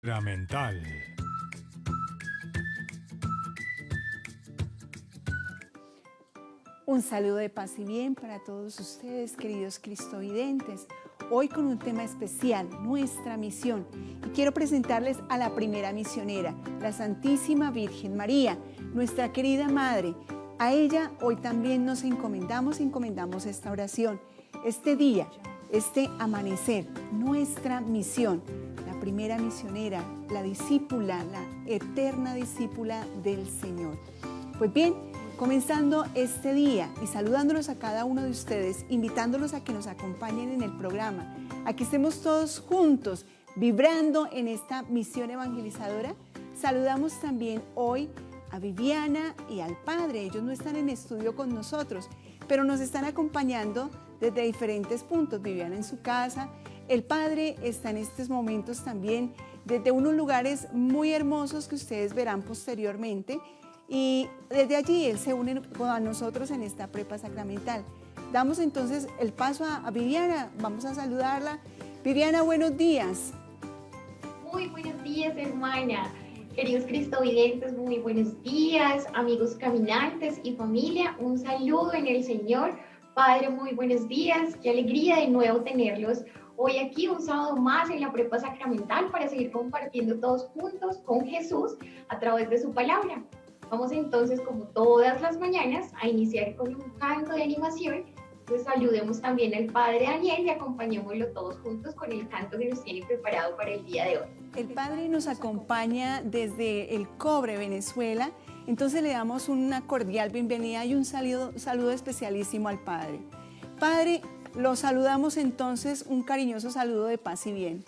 Sacramental. Un saludo de paz y bien para todos ustedes, queridos cristovidentes. Hoy con un tema especial, nuestra misión. Y quiero presentarles a la primera misionera, la Santísima Virgen María, nuestra querida Madre. A ella hoy también nos encomendamos esta oración. Este día, este amanecer, nuestra misión. La primera misionera, la discípula, la eterna discípula del Señor. Pues bien, comenzando este día y saludándolos a cada uno de ustedes, invitándolos a que nos acompañen en el programa, a que estemos todos juntos vibrando en esta misión evangelizadora. Saludamos también hoy a Viviana y al Padre. Ellos no están en estudio con nosotros, pero nos están acompañando desde diferentes puntos. Viviana en su casa, el Padre está en estos momentos también desde unos lugares muy hermosos que ustedes verán posteriormente. Y desde allí Él se une a nosotros en esta prepa sacramental. Damos entonces el paso a Viviana, vamos a saludarla. Viviana, buenos días. Muy buenos días, hermana. Queridos cristovidentes, muy buenos días. Amigos caminantes y familia, un saludo en el Señor. Padre, muy buenos días. Qué alegría de nuevo tenerlos hoy aquí, un sábado más en la prepa sacramental para seguir compartiendo todos juntos con Jesús a través de su palabra. Vamos entonces, como todas las mañanas, a iniciar con un canto de animación. Entonces saludemos también al Padre Daniel y acompañémoslo todos juntos con el canto que nos tiene preparado para el día de hoy. El Padre nos acompaña desde el Cobre, Venezuela. Entonces le damos una cordial bienvenida y un saludo especialísimo al Padre. Padre, lo saludamos entonces, un cariñoso saludo de paz y bien.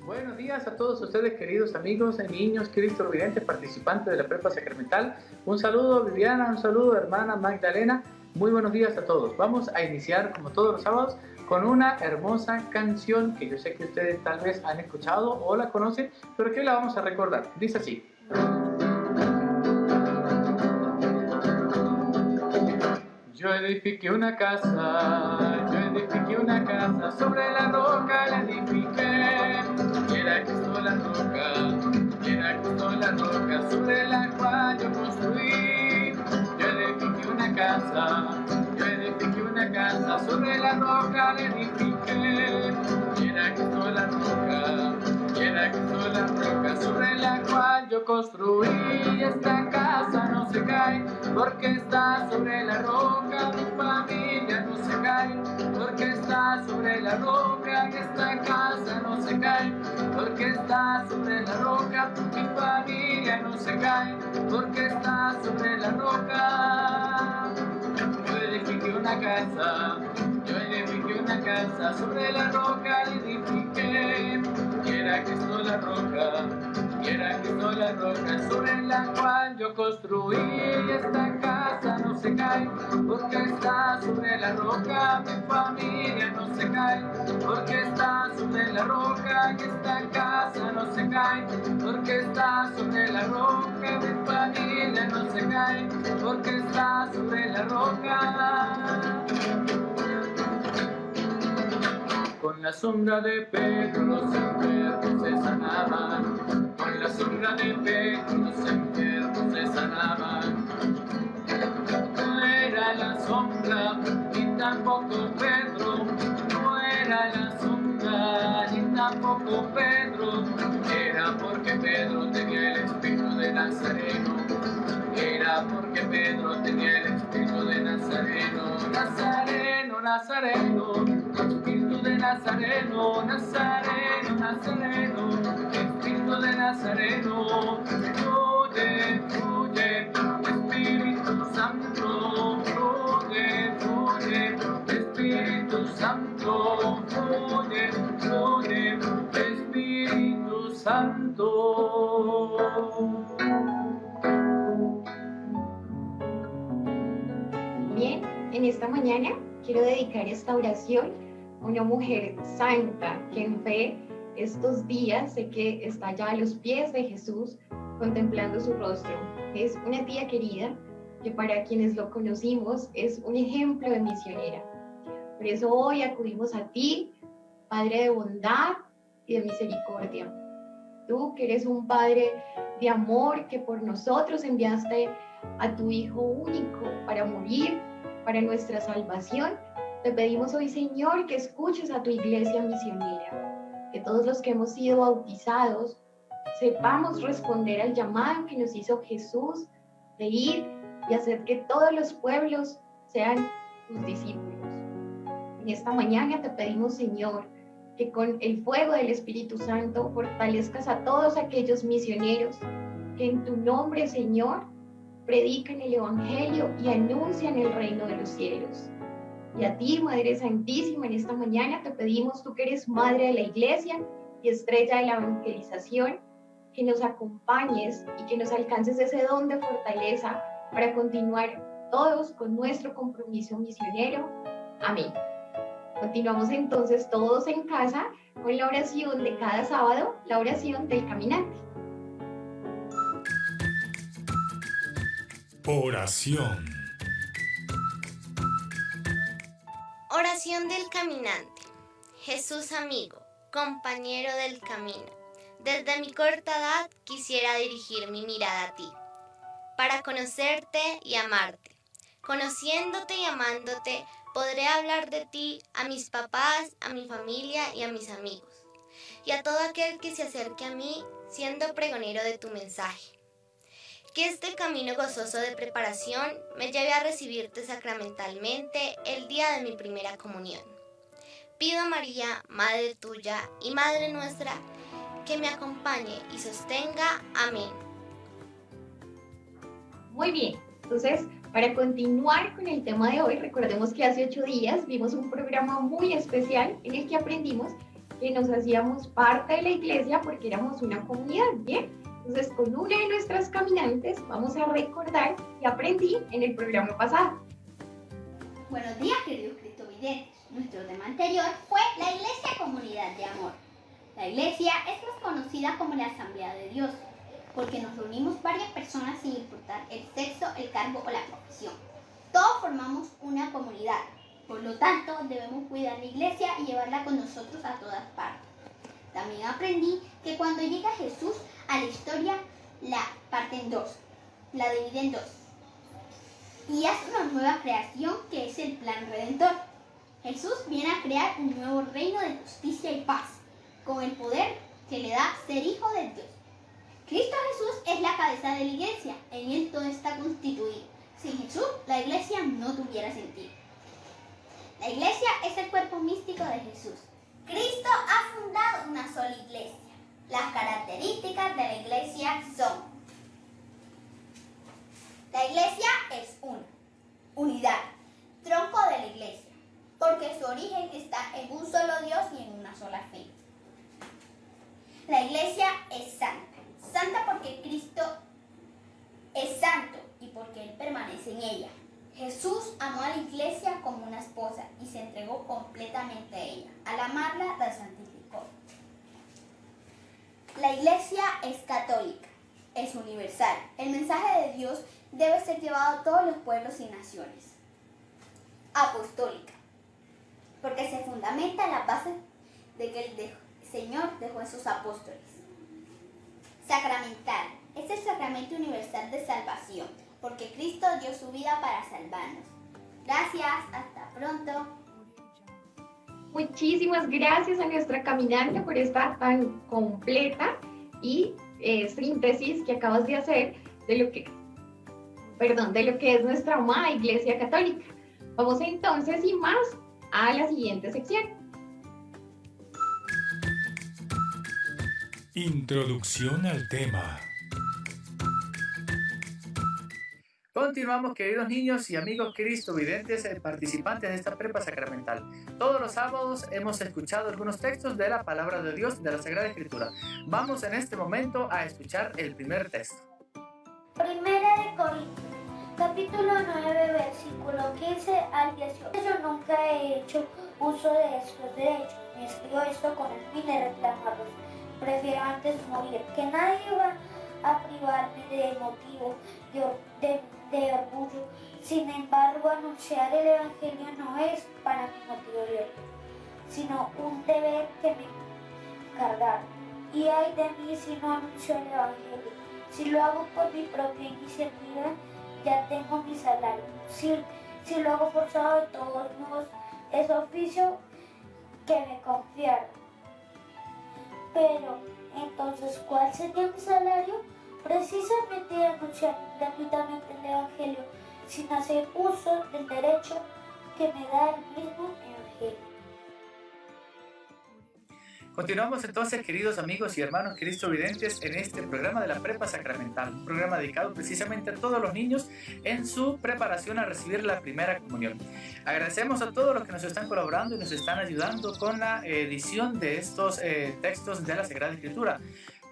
Buenos días a todos ustedes, queridos amigos, niños, cristovidentes, participantes de la prepa sacramental. Un saludo, Viviana, un saludo, hermana Magdalena. Muy buenos días a todos. Vamos a iniciar, como todos los sábados, con una hermosa canción que yo sé que ustedes tal vez han escuchado o la conocen, pero que la vamos a recordar. Dice así. Yo edifiqué una casa sobre la roca la edifiqué. Y era Cristo la roca sobre la cual yo construí. Yo edifiqué una casa sobre la roca la edifiqué. Y era Cristo la roca sobre la cual yo construí. Esta casa no se cae porque está sobre la roca. Mi familia no se cae porque está sobre la roca. Esta casa no se cae porque está sobre la roca. Mi familia no se cae porque está sobre la roca. Yo edifiqué una casa sobre la roca edifiqué. Y era Cristo la roca sobre la cual yo construí. Esta casa no se cae porque está sobre la roca. Mi familia no se cae porque está sobre la roca. Y esta casa no se cae porque está sobre la roca. Mi familia no se cae porque está sobre la roca. Con la sombra de Pedro los enfermos se sanaban. Con la sombra de Pedro los enfermos se sanaban. No era la sombra ni tampoco Pedro. No era la sombra ni tampoco Pedro. Era porque Pedro tenía el espíritu de Nazareno. Era porque Pedro tenía el espíritu de Nazareno. Nazareno, Nazareno, espíritu de Nazareno, Nazareno, Nazareno, espíritu de Nazareno. Fluye, fluye, Espíritu Santo, fluye, fluye, Espíritu Santo, fluye, fluye, Espíritu Santo. Bien, en esta mañana quiero dedicar esta oración a una mujer santa que en fe estos días sé que está ya a los pies de Jesús contemplando su rostro. Es una tía querida que para quienes lo conocimos es un ejemplo de misionera. Por eso hoy acudimos a ti, Padre de bondad, y de misericordia. Tú que eres un Padre de amor, que por nosotros enviaste a tu Hijo único para morir, para nuestra salvación, te pedimos hoy, Señor, que escuches a tu iglesia misionera, que todos los que hemos sido bautizados sepamos responder al llamado que nos hizo Jesús de ir y hacer que todos los pueblos sean tus discípulos. En esta mañana te pedimos, Señor, que con el fuego del Espíritu Santo fortalezcas a todos aquellos misioneros que en tu nombre, Señor, predican el Evangelio y anuncian el reino de los cielos. Y a ti, Madre Santísima, en esta mañana te pedimos, tú que eres Madre de la Iglesia y estrella de la evangelización, que nos acompañes y que nos alcances ese don de fortaleza para continuar todos con nuestro compromiso misionero. Amén. Continuamos entonces todos en casa con la oración de cada sábado, la oración del caminante. Oración. Oración del caminante. Jesús amigo, compañero del camino, desde mi corta edad quisiera dirigir mi mirada a ti, para conocerte y amarte. Conociéndote y amándote, podré hablar de ti a mis papás, a mi familia y a mis amigos, y a todo aquel que se acerque a mí siendo pregonero de tu mensaje. Que este camino gozoso de preparación me lleve a recibirte sacramentalmente el día de mi primera comunión. Pido a María, Madre tuya y Madre nuestra, que me acompañe y sostenga. Amén. Muy bien, entonces para continuar con el tema de hoy, recordemos que hace 8 días vimos un programa muy especial en el que aprendimos que nos hacíamos parte de la iglesia porque éramos una comunidad, ¿bien? Entonces con una de nuestras caminantes vamos a recordar que aprendí en el programa pasado. Buenos días, queridos cristovidentes. Nuestro tema anterior fue la Iglesia Comunidad de Amor. La Iglesia es más conocida como la Asamblea de Dios, porque nos reunimos varias personas sin importar el sexo, el cargo o la profesión. Todos formamos una comunidad, por lo tanto debemos cuidar la Iglesia y llevarla con nosotros a todas partes. También aprendí que cuando llega Jesús a la historia, la parte en dos, la divide en dos, y hace una nueva creación que es el plan redentor. Jesús viene a crear un nuevo reino de justicia y paz, con el poder que le da ser hijo de Dios. Cristo Jesús es la cabeza de la iglesia, en él todo está constituido. Sin Jesús, la iglesia no tuviera sentido. La iglesia es el cuerpo místico de Jesús. Cristo ha fundado una sola iglesia. Las características de la iglesia son: la iglesia es una, unidad, tronco de la iglesia, porque su origen está en un solo Dios y en una sola fe. La iglesia es santa, santa porque Cristo es santo y porque Él permanece en ella. Jesús amó a la iglesia como una esposa y se entregó completamente a ella. Al amarla, la santificó. La iglesia es católica, es universal. El mensaje de Dios debe ser llevado a todos los pueblos y naciones. Apostólica, porque se fundamenta en la base de que el Señor dejó en sus apóstoles. Sacramental, es el sacramento universal de salvación, porque Cristo dio su vida para salvarnos. Gracias, hasta pronto. Muchísimas gracias a nuestra caminante por esta tan completa y síntesis que acabas de hacer de lo que es nuestra amada Iglesia Católica. Vamos entonces sin más a la siguiente sección. Introducción al tema. Continuamos, queridos niños y amigos cristovidentes, participantes de esta prepa sacramental. Todos los sábados hemos escuchado algunos textos de la palabra de Dios de la Sagrada Escritura. Vamos en este momento a escuchar el primer texto. Primera de Corintios, capítulo 9, versículo 15 al 18. Yo nunca he hecho uso de estos derechos, ni escribo esto con el fin de reclamarlos. Prefiero antes morir, que nadie va a privarme de motivo de orgullo. Sin embargo, anunciar el Evangelio no es para mi motivo de orgullo, sino un deber que me cargar. Y ay de mí si no anuncio el Evangelio. Si lo hago por mi propia iniciativa, ya tengo mi salario. Si lo hago forzado, de todos modos, es oficio que me confiaron. Pero, entonces, ¿cuál sería mi salario? Precisamente de anunciar gratuitamente el Evangelio, sin hacer uso del derecho que me da el mismo Evangelio. Continuamos entonces, queridos amigos y hermanos cristovidentes, en este programa de la Prepa Sacramental, un programa dedicado precisamente a todos los niños en su preparación a recibir la primera comunión. Agradecemos a todos los que nos están colaborando y nos están ayudando con la edición de estos textos de la Sagrada Escritura.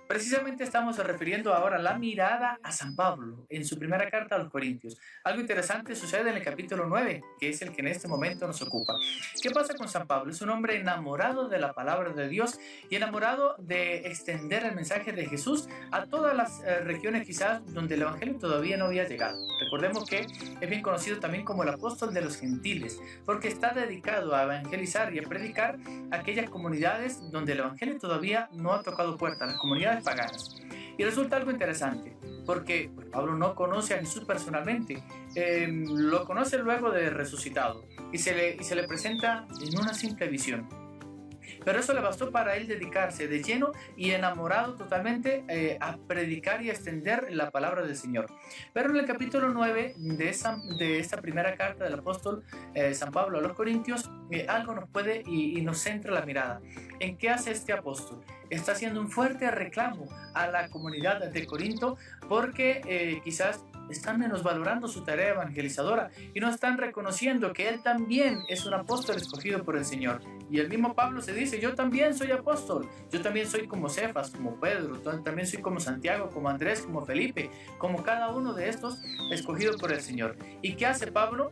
Precisamente estamos refiriendo ahora la mirada a San Pablo en su primera carta a los Corintios. Algo interesante sucede en el capítulo 9, que es el que en este momento nos ocupa. ¿Qué pasa con San Pablo? Es un hombre enamorado de la palabra de Dios y enamorado de extender el mensaje de Jesús a todas las regiones quizás donde el Evangelio todavía no había llegado. Recordemos que es bien conocido también como el apóstol de los gentiles, porque está dedicado a evangelizar y a predicar aquellas comunidades donde el Evangelio todavía no ha tocado puerta, las comunidades paganas. Y resulta algo interesante, porque Pablo no conoce a Jesús personalmente, lo conoce luego de resucitado y se le presenta en una simple visión. Pero eso le bastó para él dedicarse de lleno y enamorado totalmente a predicar y a extender la palabra del Señor. Pero en el capítulo 9 de esta primera carta del apóstol San Pablo a los Corintios, algo nos puede y nos centra la mirada. ¿En qué hace este apóstol? Está haciendo un fuerte reclamo a la comunidad de Corinto porque quizás están menosvalorando su tarea evangelizadora y no están reconociendo que él también es un apóstol escogido por el Señor. Y el mismo Pablo se dice: yo también soy apóstol, yo también soy como Cefas, como Pedro, también soy como Santiago, como Andrés, como Felipe, como cada uno de estos escogido por el Señor. ¿Y qué hace Pablo?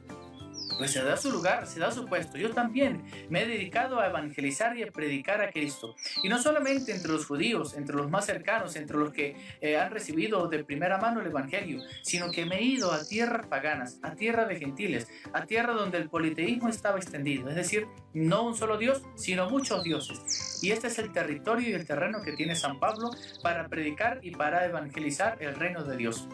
Pues se da su lugar, se da su puesto. Yo también me he dedicado a evangelizar y a predicar a Cristo. Y no solamente entre los judíos, entre los más cercanos, entre los que han recibido de primera mano el Evangelio, sino que me he ido a tierras paganas, a tierra de gentiles, a tierra donde el politeísmo estaba extendido. Es decir, no un solo Dios, sino muchos dioses. Y este es el territorio y el terreno que tiene San Pablo para predicar y para evangelizar el reino de Dios.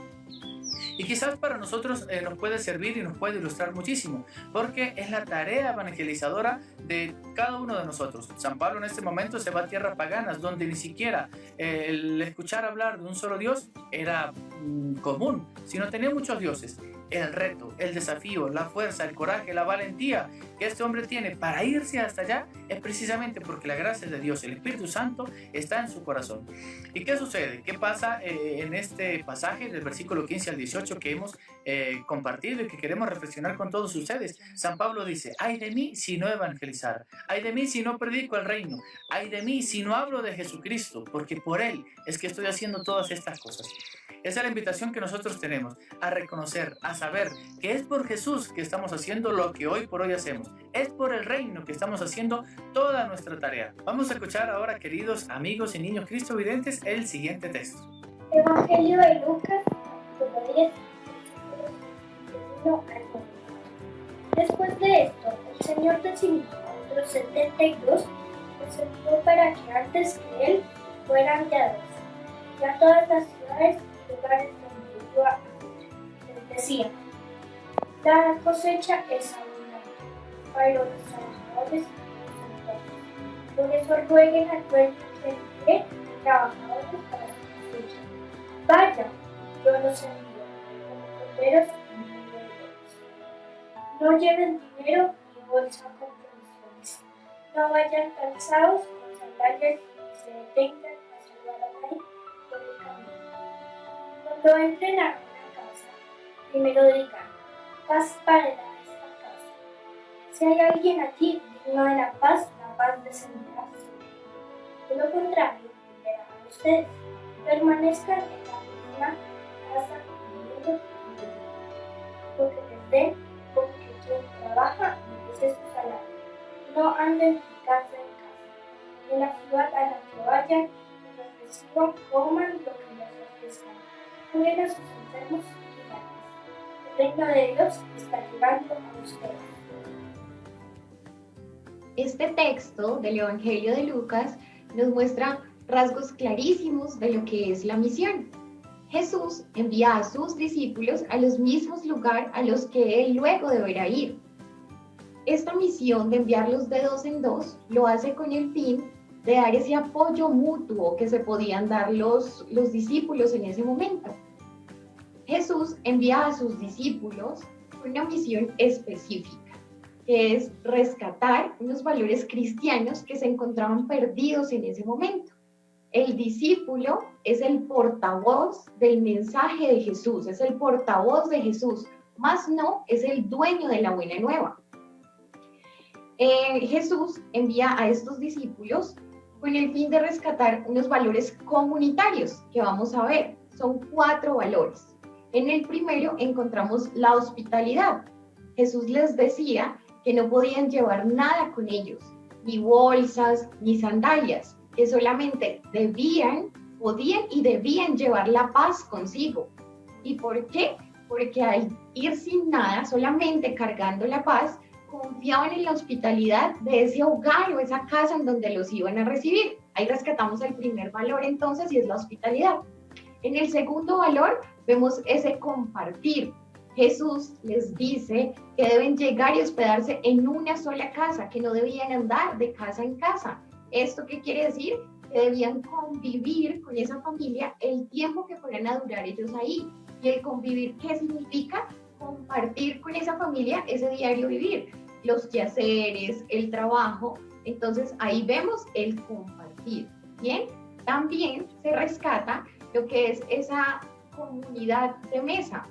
Y quizás para nosotros nos puede servir y nos puede ilustrar muchísimo, porque es la tarea evangelizadora de cada uno de nosotros. San Pablo en este momento se va a tierras paganas, donde ni siquiera el escuchar hablar de un solo Dios era común, sino tenía muchos dioses. El reto, el desafío, la fuerza, el coraje, la valentía que este hombre tiene para irse hasta allá es precisamente porque la gracia de Dios, el Espíritu Santo, está en su corazón. ¿Y qué sucede? ¿Qué pasa en este pasaje del versículo 15 al 18 que hemos compartido y que queremos reflexionar con todos ustedes? San Pablo dice: ay de mí si no evangelizar, ay de mí si no predico el reino, ay de mí si no hablo de Jesucristo, porque por Él es que estoy haciendo todas estas cosas. Esa es la invitación que nosotros tenemos, a reconocer, a saber que es por Jesús que estamos haciendo lo que hoy por hoy hacemos. Es por el reino que estamos haciendo toda nuestra tarea. Vamos a escuchar ahora, queridos amigos y niños cristovidentes, el siguiente texto. Evangelio de Lucas, capítulo 10, versículo 1 al 9. Después de esto, el Señor designó a otros 72 y los envió para que antes que Él fueran ya dos, y a todas las ciudades lugares donde iba a ir. Les decía: la cosecha es abundante, pero los trabajadores no son pocos. Por eso rueguen al dueño que envíe trabajadores para su cosecha. Vaya, yo los envío como corderos en medio de lobos. No lleven dinero ni bolsa con provisiones. No vayan calzados con sandalias y se detengan a saludar a nadie por el camino. Cuando entren a una casa, primero digan: paz para esta casa. Si hay alguien aquí digno de la paz descenderá sobre él. De lo contrario, volverá a ustedes. Permanezcan en la misma casa comiendo y bebiendo, porque les den, porque quien trabaja merece su salario. No anden de casa en casa. En la ciudad a la que vayan, los reciban, coman lo que les ofrezcan. Curen a sus enfermos y digan: el reino de Dios está llegando a ustedes. Este texto del Evangelio de Lucas nos muestra rasgos clarísimos de lo que es la misión. Jesús envía a sus discípulos a los mismos lugares a los que él luego deberá ir. Esta misión de enviarlos de dos en dos lo hace con el fin de dar ese apoyo mutuo que se podían dar los discípulos en ese momento. Jesús envía a sus discípulos una misión específica, que es rescatar unos valores cristianos que se encontraban perdidos en ese momento. El discípulo es el portavoz del mensaje de Jesús, es el portavoz de Jesús, más no es el dueño de la buena nueva. Jesús envía a estos discípulos con el fin de rescatar unos valores comunitarios que vamos a ver. Son 4 valores. En el primero encontramos la hospitalidad. Jesús les decía que no podían llevar nada con ellos, ni bolsas, ni sandalias, que solamente podían y debían llevar la paz consigo. ¿Y por qué? Porque al ir sin nada, solamente cargando la paz, confiaban en la hospitalidad de ese hogar o esa casa en donde los iban a recibir. Ahí rescatamos el primer valor entonces, y es la hospitalidad. En el segundo valor vemos ese compartir. Jesús les dice que deben llegar y hospedarse en una sola casa, que no debían andar de casa en casa. ¿Esto qué quiere decir? Que debían convivir con esa familia el tiempo que fueran a durar ellos ahí. ¿Y el convivir qué significa? Compartir con esa familia ese diario vivir, los quehaceres, el trabajo. Entonces ahí vemos el compartir. Bien, también se rescata lo que es esa comunidad de mesa,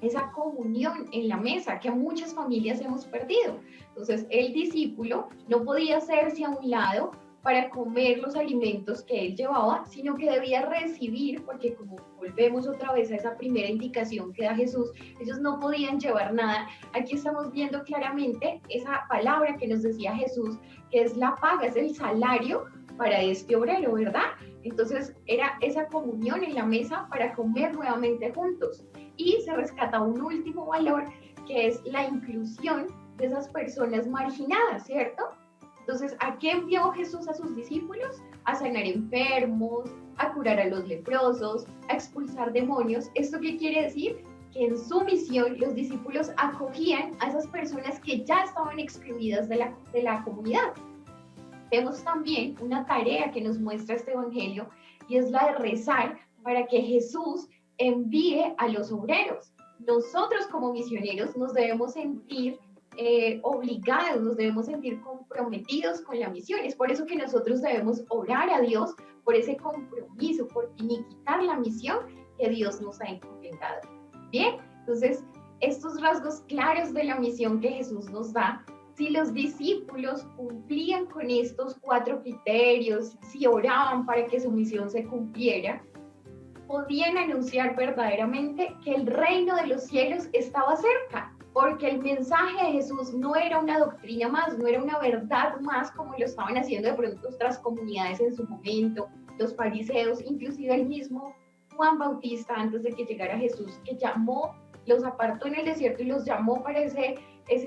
esa comunión en la mesa que muchas familias hemos perdido. Entonces el discípulo no podía hacerse a un lado para comer los alimentos que él llevaba, sino que debía recibir, porque como volvemos otra vez a esa primera indicación que da Jesús, ellos no podían llevar nada. Aquí estamos viendo claramente esa palabra que nos decía Jesús, que es la paga, es el salario para este obrero, ¿verdad? Entonces era esa comunión en la mesa para comer nuevamente juntos. Y se rescata un último valor, que es la inclusión de esas personas marginadas, ¿cierto? Entonces, ¿a qué envió Jesús a sus discípulos? A sanar enfermos, a curar a los leprosos, a expulsar demonios. ¿Esto qué quiere decir? Que en su misión los discípulos acogían a esas personas que ya estaban excluidas de la comunidad. Vemos también una tarea que nos muestra este evangelio, y es la de rezar para que Jesús envíe a los obreros. Nosotros como misioneros nos debemos sentir obligados, nos debemos sentir comprometidos con la misión. Es por eso que nosotros debemos orar a Dios por ese compromiso, por finiquitar la misión que Dios nos ha encomendado. Bien, entonces estos rasgos claros de la misión que Jesús nos da, si los discípulos cumplían con estos 4 criterios, si oraban para que su misión se cumpliera, podían anunciar verdaderamente que el reino de los cielos estaba cerca, porque el mensaje de Jesús no era una doctrina más, no era una verdad más como lo estaban haciendo de pronto otras comunidades en su momento, los fariseos, inclusive el mismo Juan Bautista antes de que llegara Jesús, que los apartó en el desierto y los llamó para ese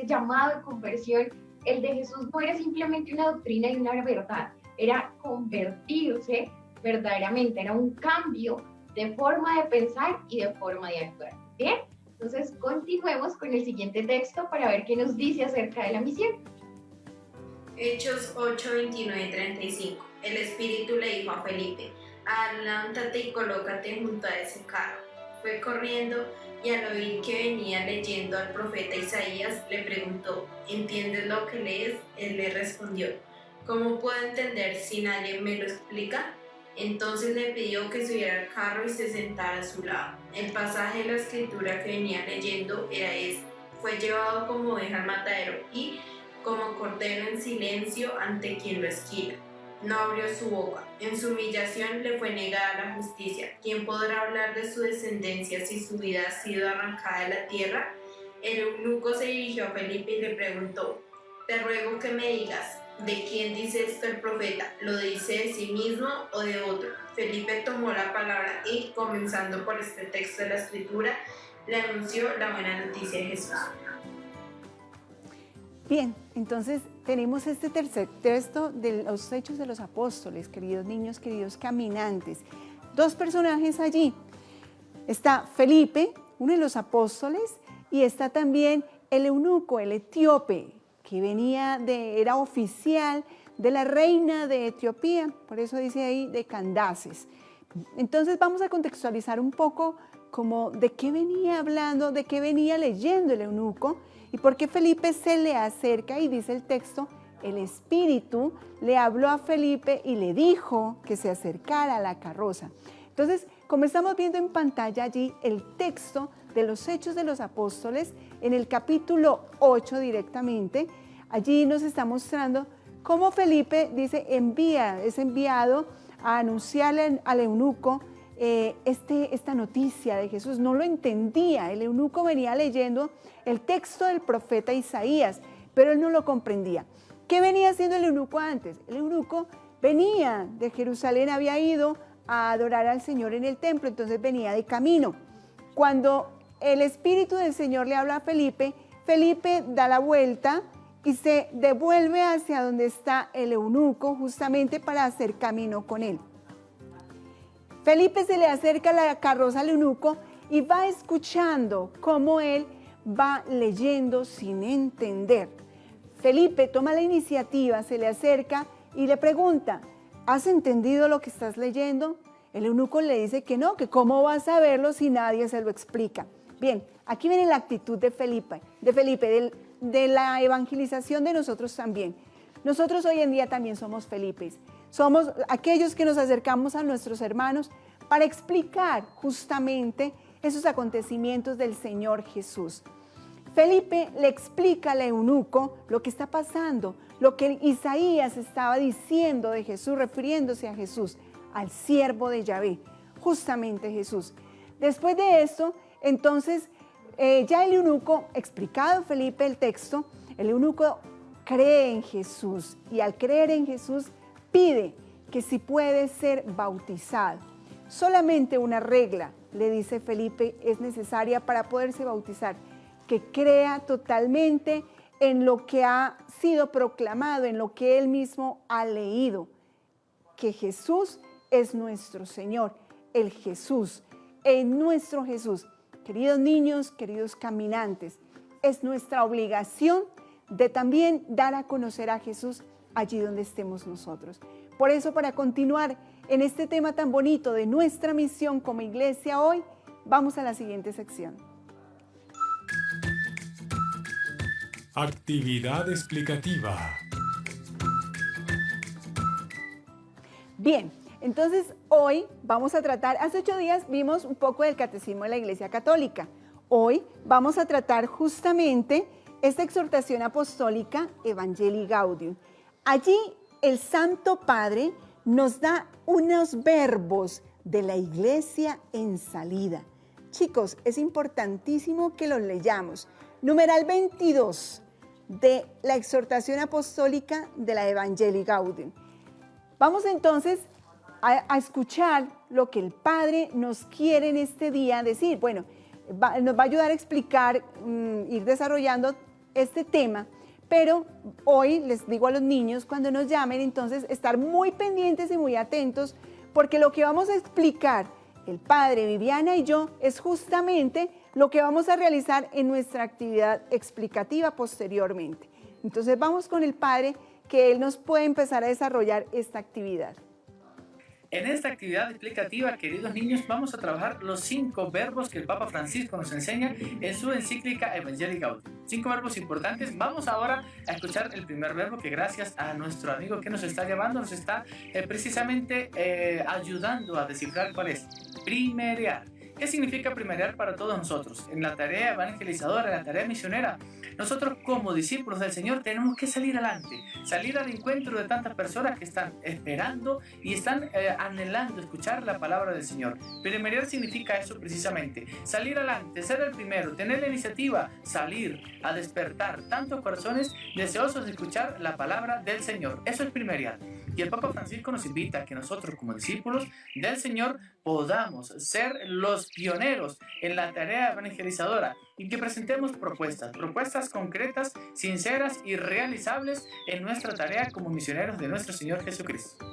llamado de conversión. El de Jesús no era simplemente una doctrina y una verdad, era convertirse verdaderamente, era un cambio de forma de pensar y de forma de actuar. Bien, entonces continuemos con el siguiente texto para ver qué nos dice acerca de la misión. Hechos 8, 29 y 35. El Espíritu le dijo a Felipe: adelántate y colócate junto a ese carro. Fue corriendo y al oír que venía leyendo al profeta Isaías, le preguntó: ¿entiendes lo que lees? Él le respondió: ¿cómo puedo entender si nadie me lo explica? Entonces le pidió que subiera al carro y se sentara a su lado. El pasaje de la escritura que venía leyendo era este: fue llevado como oveja al matadero y como cordero en silencio ante quien lo esquila. No abrió su boca. En su humillación le fue negada la justicia. ¿Quién podrá hablar de su descendencia si su vida ha sido arrancada de la tierra? El eunuco se dirigió a Felipe y le preguntó: te ruego que me digas, ¿de quién dice esto el profeta? ¿Lo dice de sí mismo o de otro? Felipe tomó la palabra y, comenzando por este texto de la escritura, le anunció la buena noticia de Jesús. Bien, entonces tenemos este tercer texto de los Hechos de los Apóstoles, queridos niños, queridos caminantes. Dos personajes allí. Está Felipe, uno de los apóstoles, y está también el eunuco, el etíope, que era oficial de la reina de Etiopía, por eso dice ahí de Candaces. Entonces vamos a contextualizar un poco como de qué venía hablando, de qué venía leyendo el eunuco y por qué Felipe se le acerca y dice el texto, el Espíritu le habló a Felipe y le dijo que se acercara a la carroza. Entonces, como estamos viendo en pantalla allí el texto de los Hechos de los Apóstoles, en el capítulo 8 directamente, allí nos está mostrando cómo Felipe dice, es enviado a anunciarle al eunuco esta noticia de Jesús. No lo entendía, el eunuco venía leyendo el texto del profeta Isaías, pero él no lo comprendía. ¿Qué venía haciendo el eunuco antes? El eunuco venía de Jerusalén, había ido a adorar al Señor en el templo, entonces venía de camino. Cuando el Espíritu del Señor le habla a Felipe, Felipe da la vuelta y se devuelve hacia donde está el eunuco justamente para hacer camino con él. Felipe se le acerca a la carroza al eunuco y va escuchando cómo él va leyendo sin entender. Felipe toma la iniciativa, se le acerca y le pregunta, ¿has entendido lo que estás leyendo? El eunuco le dice que no, que cómo va a saberlo si nadie se lo explica. Bien, aquí viene la actitud de Felipe, de la evangelización de nosotros también. Nosotros hoy en día también somos Felipes. Somos aquellos que nos acercamos a nuestros hermanos para explicar justamente esos acontecimientos del Señor Jesús. Felipe le explica al eunuco lo que está pasando, lo que Isaías estaba diciendo de Jesús, refiriéndose a Jesús, al siervo de Yahvé, justamente Jesús. Después de esto, entonces, ya el eunuco, explicado Felipe el texto, el eunuco cree en Jesús y al creer en Jesús pide que si puede ser bautizado. Solamente una regla, le dice Felipe, es necesaria para poderse bautizar, que crea totalmente en lo que ha sido proclamado, en lo que él mismo ha leído, que Jesús es nuestro Señor, el Jesús, en nuestro Jesús. Queridos niños, queridos caminantes, es nuestra obligación de también dar a conocer a Jesús allí donde estemos nosotros. Por eso, para continuar en este tema tan bonito de nuestra misión como iglesia hoy, vamos a la siguiente sección. Actividad explicativa. Bien, entonces hoy vamos a tratar, hace 8 días vimos un poco del catecismo de la Iglesia Católica. Hoy vamos a tratar justamente esta exhortación apostólica Evangelii Gaudium. Allí el Santo Padre nos da unos verbos de la Iglesia en salida. Chicos, es importantísimo que los leyamos. Numeral 22 de la exhortación apostólica de la Evangelii Gaudium. Vamos entonces a escuchar lo que el Padre nos quiere en este día decir. Bueno, nos va a ayudar a explicar, ir desarrollando este tema, pero hoy les digo a los niños, cuando nos llamen, entonces estar muy pendientes y muy atentos, porque lo que vamos a explicar el Padre, Viviana y yo, es justamente lo que vamos a realizar en nuestra actividad explicativa posteriormente. Entonces vamos con el Padre, que él nos puede empezar a desarrollar esta actividad. En esta actividad explicativa, queridos niños, vamos a trabajar los 5 verbos que el Papa Francisco nos enseña en su encíclica Evangelii Gaudium. 5 verbos importantes. Vamos ahora a escuchar el primer verbo que, gracias a nuestro amigo que nos está llevando, nos está precisamente ayudando a descifrar cuál es. Primerear. ¿Qué significa primerear para todos nosotros? En la tarea evangelizadora, en la tarea misionera, nosotros como discípulos del Señor tenemos que salir adelante, salir al encuentro de tantas personas que están esperando y están anhelando escuchar la palabra del Señor. Primerear significa eso precisamente, salir adelante, ser el primero, tener la iniciativa, salir a despertar tantos corazones deseosos de escuchar la palabra del Señor. Eso es primerear. Y el Papa Francisco nos invita a que nosotros como discípulos del Señor podamos ser los pioneros en la tarea evangelizadora y que presentemos propuestas concretas, sinceras y realizables en nuestra tarea como misioneros de nuestro Señor Jesucristo.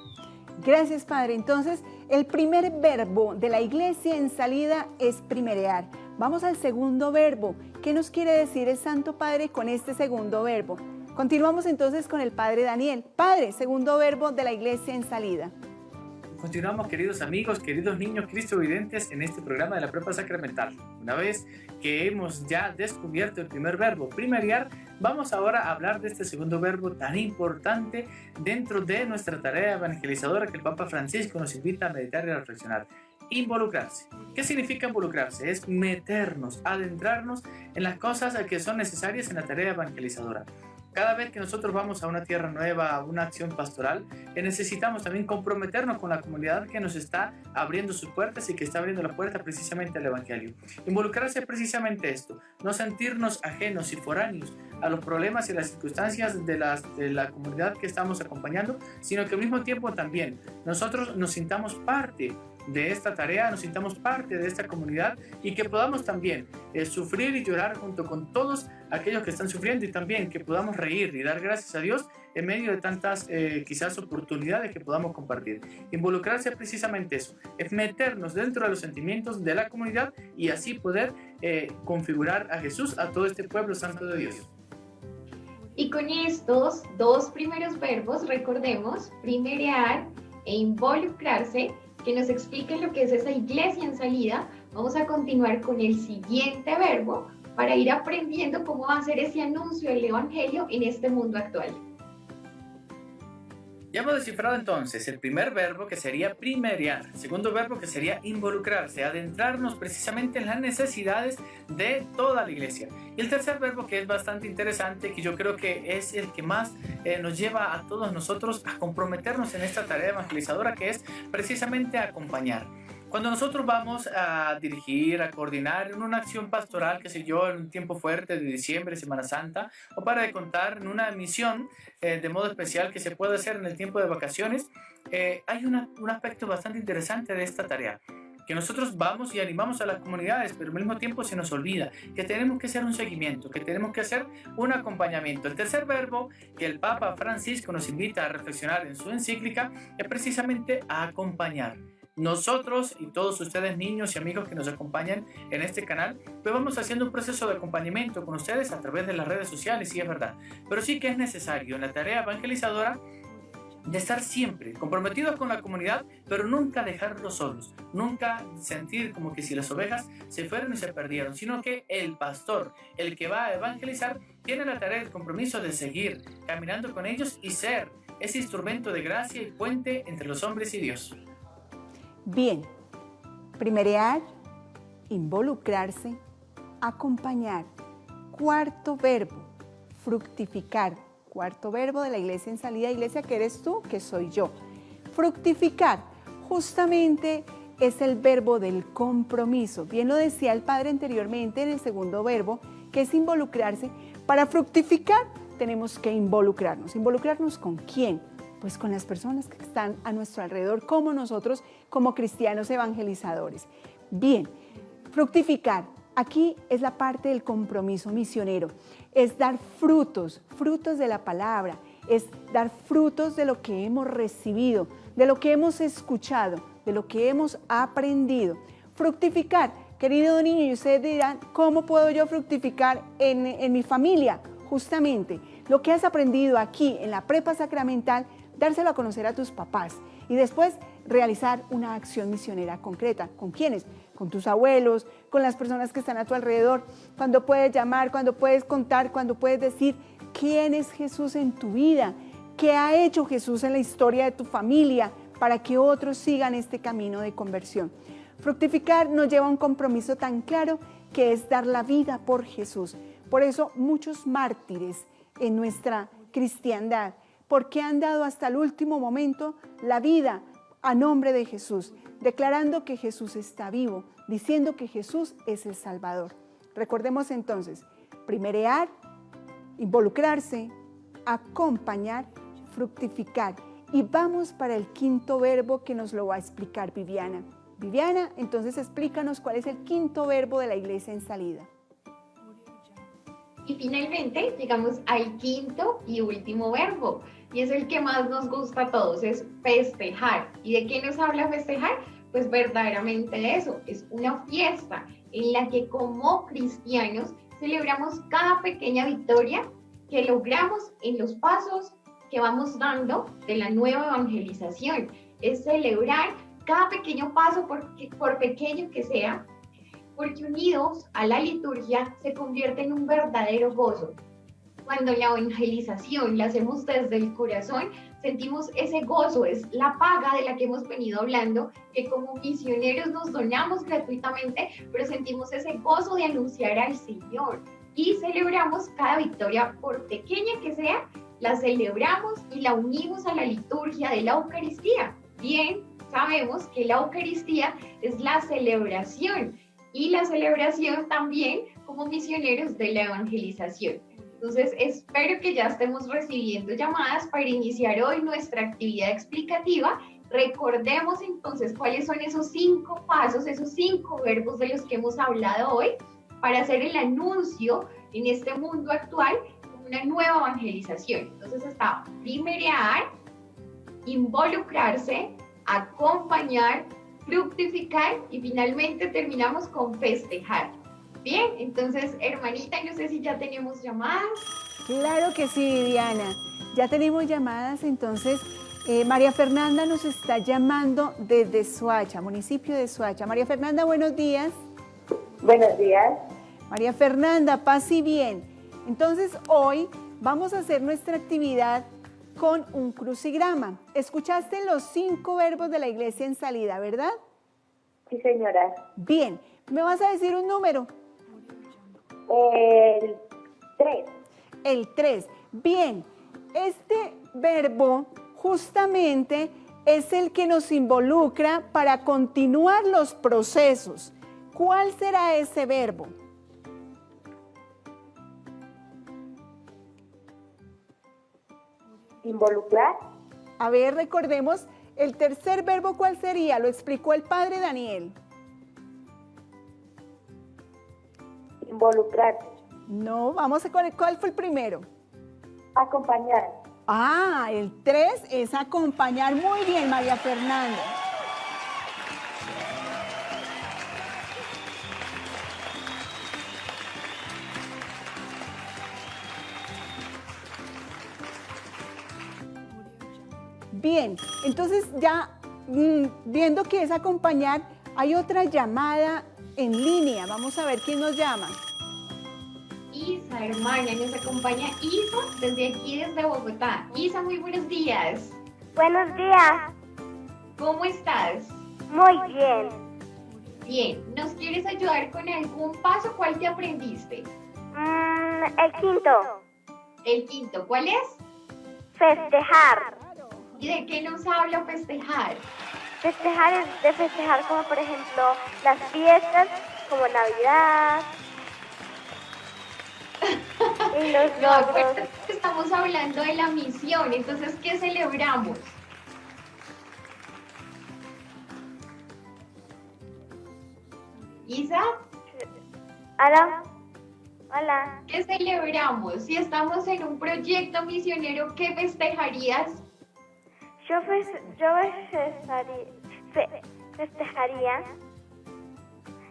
Gracias, Padre. Entonces, el primer verbo de la iglesia en salida es primerear. Vamos al segundo verbo. ¿Qué nos quiere decir el Santo Padre con este segundo verbo? Continuamos entonces con el Padre Daniel. Padre, segundo verbo de la iglesia en salida. Continuamos, queridos amigos, queridos niños cristovidentes, en este programa de la Prepa Sacramental. Una vez que hemos ya descubierto el primer verbo, primerear, vamos ahora a hablar de este segundo verbo tan importante dentro de nuestra tarea evangelizadora que el Papa Francisco nos invita a meditar y a reflexionar. Involucrarse. ¿Qué significa involucrarse? Es meternos, adentrarnos en las cosas que son necesarias en la tarea evangelizadora. Cada vez que nosotros vamos a una tierra nueva, a una acción pastoral, necesitamos también comprometernos con la comunidad que nos está abriendo sus puertas y que está abriendo las puertas precisamente al Evangelio. Involucrarse es precisamente esto, no sentirnos ajenos y foráneos a los problemas y las circunstancias de la comunidad que estamos acompañando, sino que al mismo tiempo también nosotros nos sintamos parte de esta tarea, nos sintamos parte de esta comunidad y que podamos también sufrir y llorar junto con todos aquellos que están sufriendo y también que podamos reír y dar gracias a Dios en medio de tantas quizás oportunidades que podamos compartir. Involucrarse es precisamente eso, es meternos dentro de los sentimientos de la comunidad y así poder configurar a Jesús, a todo este pueblo santo de Dios. Y con estos dos primeros verbos, recordemos, primerear e involucrarse, que nos expliquen lo que es esa iglesia en salida, vamos a continuar con el siguiente verbo para ir aprendiendo cómo va a ser ese anuncio del Evangelio en este mundo actual. Ya hemos descifrado entonces el primer verbo, que sería primerear, el segundo verbo, que sería involucrarse, adentrarnos precisamente en las necesidades de toda la iglesia, y el tercer verbo, que es bastante interesante, que yo creo que es el que más nos lleva a todos nosotros a comprometernos en esta tarea evangelizadora, que es precisamente acompañar. Cuando nosotros vamos a dirigir, a coordinar en una acción pastoral, qué sé yo, en un tiempo fuerte de diciembre, Semana Santa, o para de contar en una misión de modo especial que se puede hacer en el tiempo de vacaciones, hay un aspecto bastante interesante de esta tarea, que nosotros vamos y animamos a las comunidades, pero al mismo tiempo se nos olvida que tenemos que hacer un seguimiento, que tenemos que hacer un acompañamiento. El tercer verbo que el Papa Francisco nos invita a reflexionar en su encíclica es precisamente a acompañar. Nosotros y todos ustedes, niños y amigos que nos acompañan en este canal, pues vamos haciendo un proceso de acompañamiento con ustedes a través de las redes sociales, sí es verdad, pero sí que es necesario en la tarea evangelizadora de estar siempre comprometidos con la comunidad, pero nunca dejarlos solos, nunca sentir como que si las ovejas se fueron y se perdieron, sino que el pastor, el que va a evangelizar, tiene la tarea y el compromiso de seguir caminando con ellos y ser ese instrumento de gracia y puente entre los hombres y Dios. Bien, primerear, involucrarse, acompañar. Cuarto verbo, fructificar. Cuarto verbo de la iglesia en salida, iglesia que eres tú, que soy yo. Fructificar, justamente es el verbo del compromiso. Bien lo decía el Padre anteriormente en el segundo verbo, que es involucrarse. Para fructificar tenemos que involucrarnos. ¿Involucrarnos con quién? Pues con las personas que están a nuestro alrededor, como nosotros, como cristianos evangelizadores. Bien, fructificar. Aquí es la parte del compromiso misionero. Es dar frutos, frutos de la palabra. Es dar frutos de lo que hemos recibido, de lo que hemos escuchado, de lo que hemos aprendido. Fructificar. Querido niño, y ustedes dirán, ¿cómo puedo yo fructificar en mi familia? Justamente, lo que has aprendido aquí en la Prepa Sacramental, dárselo a conocer a tus papás y después realizar una acción misionera concreta. ¿Con quiénes? Con tus abuelos, con las personas que están a tu alrededor, cuando puedes llamar, cuando puedes contar, cuando puedes decir quién es Jesús en tu vida, qué ha hecho Jesús en la historia de tu familia para que otros sigan este camino de conversión. Fructificar nos lleva a un compromiso tan claro que es dar la vida por Jesús. Por eso muchos mártires en nuestra cristiandad, porque han dado hasta el último momento la vida a nombre de Jesús, declarando que Jesús está vivo, diciendo que Jesús es el Salvador. Recordemos entonces, primerear, involucrarse, acompañar, fructificar. Y vamos para el quinto verbo que nos lo va a explicar Viviana. Viviana, entonces explícanos cuál es el quinto verbo de la iglesia en salida. Y finalmente llegamos al quinto y último verbo, y es el que más nos gusta a todos, es festejar. ¿Y de qué nos habla festejar? Pues verdaderamente de eso, es una fiesta en la que como cristianos celebramos cada pequeña victoria que logramos en los pasos que vamos dando de la nueva evangelización. Es celebrar cada pequeño paso, por pequeño que sea, porque unidos a la liturgia se convierte en un verdadero gozo. Cuando la evangelización la hacemos desde el corazón, sentimos ese gozo, es la paga de la que hemos venido hablando, que como misioneros nos donamos gratuitamente, pero sentimos ese gozo de anunciar al Señor y celebramos cada victoria, por pequeña que sea, la celebramos y la unimos a la liturgia de la Eucaristía. Bien, sabemos que la Eucaristía es la celebración y la celebración también como misioneros de la evangelización. Entonces, espero que ya estemos recibiendo llamadas para iniciar hoy nuestra actividad explicativa. Recordemos entonces cuáles son esos 5 pasos, esos 5 verbos de los que hemos hablado hoy para hacer el anuncio en este mundo actual como una nueva evangelización. Entonces está primerear, involucrarse, acompañar, fructificar y finalmente terminamos con festejar. Bien, entonces, hermanita, no sé si ya tenemos llamadas. Claro que sí, Viviana. Ya tenemos llamadas, entonces María Fernanda nos está llamando desde Soacha, municipio de Soacha. María Fernanda, buenos días. Buenos días. María Fernanda, paz y bien. Entonces, hoy vamos a hacer nuestra actividad con un crucigrama. Escuchaste los 5 verbos de la iglesia en salida, ¿verdad? Sí, señora. Bien, ¿me vas a decir un número? El 3. El 3. Bien, este verbo justamente es el que nos involucra para continuar los procesos. ¿Cuál será ese verbo? Involucrar. A ver, recordemos, el tercer verbo, ¿cuál sería? Lo explicó el padre Daniel. Involucrar. No, vamos a con ¿cuál fue el primero? Acompañar. Ah, el 3 es acompañar. Muy bien, María Fernanda. Bien, entonces ya viendo que es acompañar, hay otra llamada en línea. Vamos a ver quién nos llama. Isa, hermana, nos acompaña Isa desde aquí, desde Bogotá. Isa, muy buenos días. Buenos días. ¿Cómo estás? Muy bien. Bien, ¿nos quieres ayudar con algún paso? ¿Cuál te aprendiste? El quinto. El quinto, ¿cuál es? Festejar. ¿Y de qué nos habla festejar? Festejar es de festejar como por ejemplo las fiestas como Navidad. Y los No, pues estamos hablando de la misión, entonces, ¿qué celebramos? Isa, Hola. Hola. ¿qué celebramos? Si estamos en un proyecto misionero, ¿qué festejarías? Yo festejaría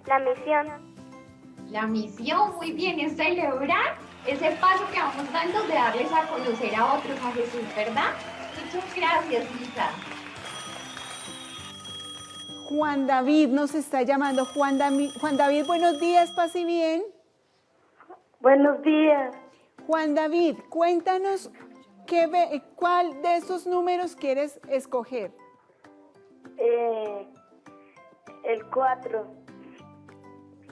la misión. La misión, muy bien, es celebrar ese paso que vamos dando de darles a conocer a otros a Jesús, ¿verdad? Muchas gracias, Isa. Juan David nos está llamando. Juan David, buenos días, paz y bien. Buenos días. Juan David, cuéntanos cuál de esos números quieres escoger. El 4.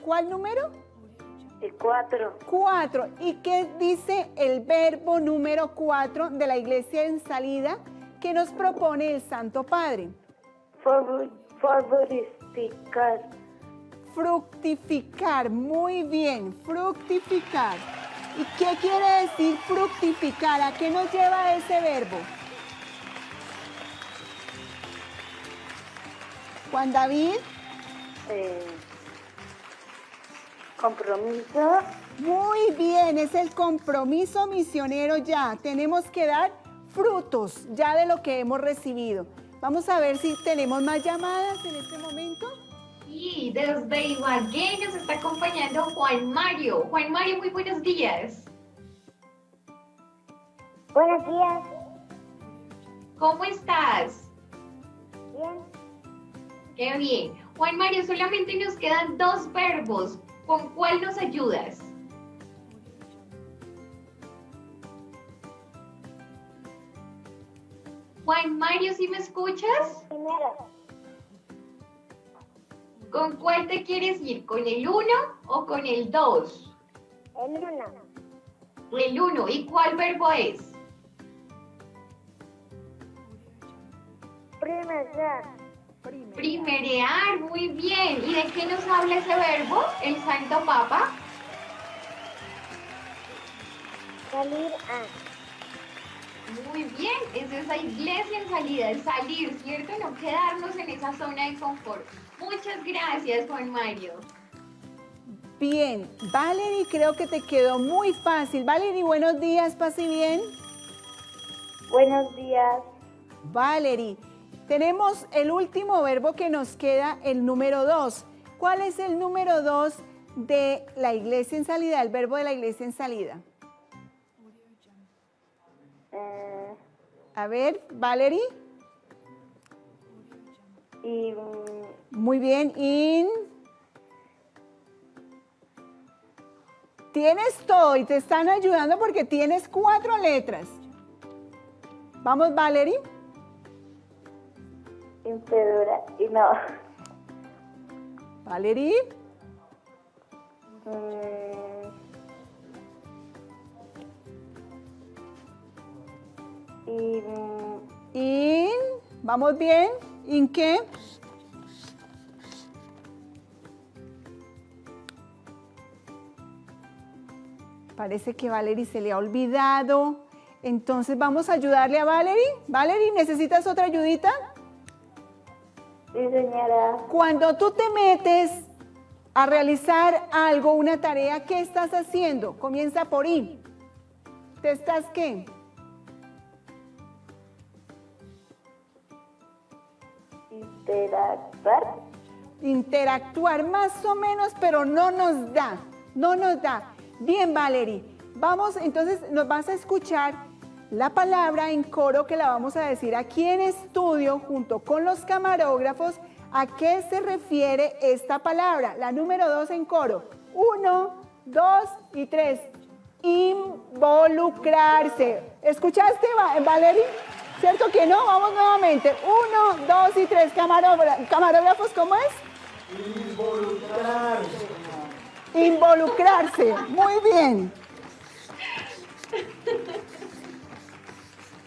¿Cuál número? El 4. 4. ¿Y qué dice el verbo número 4 de la iglesia en salida que nos propone el Santo Padre? Fructificar. Fructificar, muy bien, fructificar. ¿Y qué quiere decir fructificar? ¿A qué nos lleva ese verbo? Juan David. Compromiso. Muy bien, es el compromiso misionero ya. Tenemos que dar frutos ya de lo que hemos recibido. Vamos a ver si tenemos más llamadas en este momento. Y desde Ibagué nos está acompañando Juan Mario. Juan Mario, muy buenos días. Buenos días. ¿Cómo estás? Bien. Qué bien. Juan Mario, solamente nos quedan 2 verbos. ¿Con cuál nos ayudas? Juan Mario, ¿sí me escuchas? Primero. ¿Con cuál te quieres ir? ¿Con el 1 o con el 2? El 1. El 1. ¿Y cuál verbo es? Primerizar. Primerear, muy bien. ¿Y de qué nos habla ese verbo, el Santo Papa? Salir a. Muy bien, es esa iglesia en salida, el salir, ¿cierto? No quedarnos en esa zona de confort. Muchas gracias, Juan Mario. Bien, Valerie, creo que te quedó muy fácil. Valerie, buenos días, pase bien. Buenos días. Valerie, tenemos el último verbo que nos queda, el número 2. ¿Cuál es el número 2 de la iglesia en salida, el verbo de la iglesia en salida? A ver, Valerie. Muy bien, Tienes todo y te están ayudando porque tienes 4 letras. Vamos, Valerie. Impedura. Y no. Valerie. ¿Vamos bien? ¿En qué? Parece que Valerie se le ha olvidado. Entonces vamos a ayudarle a Valerie. Valerie, ¿necesitas otra ayudita? Sí, señora. Cuando tú te metes a realizar algo, una tarea, ¿qué estás haciendo? Comienza por I. ¿Te estás qué? Interactuar. Interactuar más o menos, pero no nos da. No nos da. Bien, Valerie. Vamos, entonces nos vas a escuchar la palabra en coro que la vamos a decir aquí en estudio junto con los camarógrafos. ¿A qué se refiere esta palabra? La número 2 en coro. 1, 2 y 3. Involucrarse. ¿Escuchaste, Valerie? ¿Cierto que no? Vamos nuevamente. 1, 2 y 3. Camarógrafos, ¿cómo es? Involucrarse. Involucrarse. Muy bien.